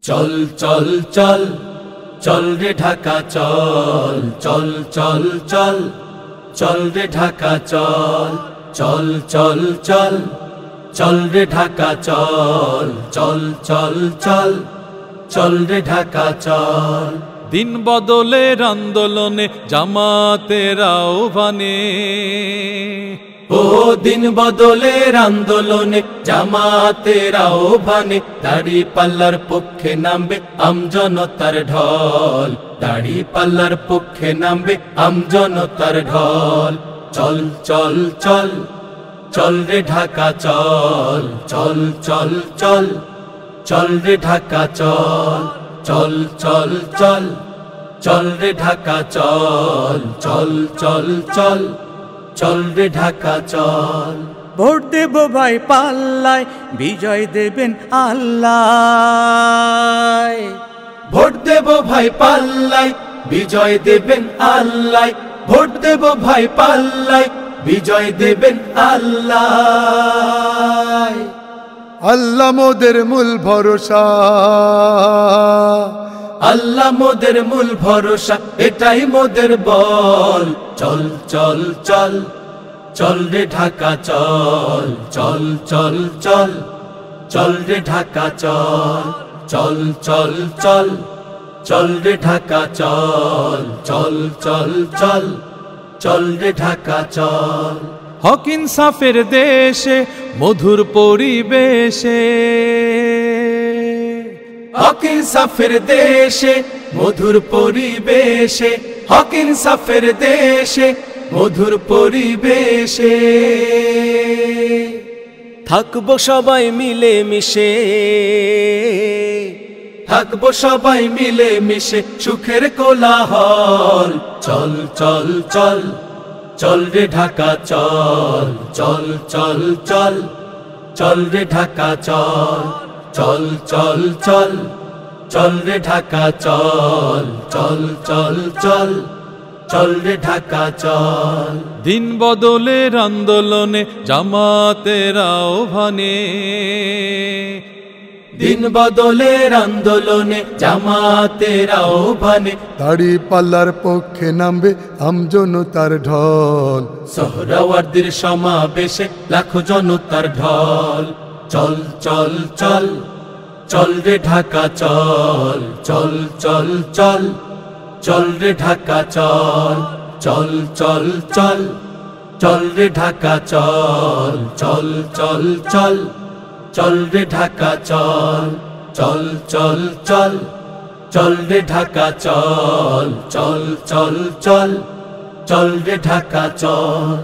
চল চল চল চল রে ঢাকা চল চল চল চল চল রে ঢাকা চল চল চল চল চল রে ঢাকা চল চল চল চল চল রে ঢাকা চল। দিন বদলের আন্দোলনে জামাতের আহ্বানে, ও দিন বদলের আন্দোলনে জামাতের আহ্বানে, দাড়ি পাল্লার পক্ষে নামবে আমজনতার ঢল, দাড়ি পাল্লার পক্ষে নামবে আমজনতার ঢল। চল চল চল চল রে ঢাকা চল চল চল চল চল রে ঢাকা চল চল চল চল চল রে ঢাকা চল চল চল চল চল রে ঢাকা চল। ভোট দেব ভাই পাল্লায়, বিজয় দেবেন আল্লাহ। ভোট দেব ভাই পাল্লায়, বিজয় দেবেন আল্লাহ। ভোট দেব ভাই পাল্লায়, বিজয় দেবেন আল্লাহ। আল্লাহ মোদের মূল ভরসা, আল্লাহ মোদের মূল ভরসা, এটাই মোদের বল। চল চল চল চল রে ঢাকা চল চল চল চল চল রে ঢাকা চল চল চল চল চল রে ঢাকা চল চল চল চল চল রে ঢাকা চল। হক ইনসাফের দেশে মধুর পরিবেশে, হক ইনসাফের দেশে মধুর পরিবেশে, হক ইনসাফের দেশে মধুর পরিবেশে, থাকবো সবাই মিলে মিশে, থাকবো সবাই মিলে মিশে সুখের কোলাহল। চল চল চল চল রে ঢাকা চল চল চল চল চল রে ঢাকা চল চল চল চল চল রে ঢাকা চল চল চল চল চল রে ঢাকা চল। দিন বদলের আন্দোলনে জামাতের আহ্বানে, দিন বদলের আন্দোলনে জামাতের আহ্বানে, দাড়ি পাল্লার পক্ষে নামবে আমজনতার ঢল। সোহরাওয়ার্দীর সমাবেশে লাখো জনতার ঢল। চল চল চল চল রে ঢাকা চল চল চল চল চল রে ঢাকা চল চল চল চল চল রে ঢাকা চল চল চল চল চল রে ঢাকা চল চল চল চল চল রে ঢাকা চল চল চল চল চল রে ঢাকা চল।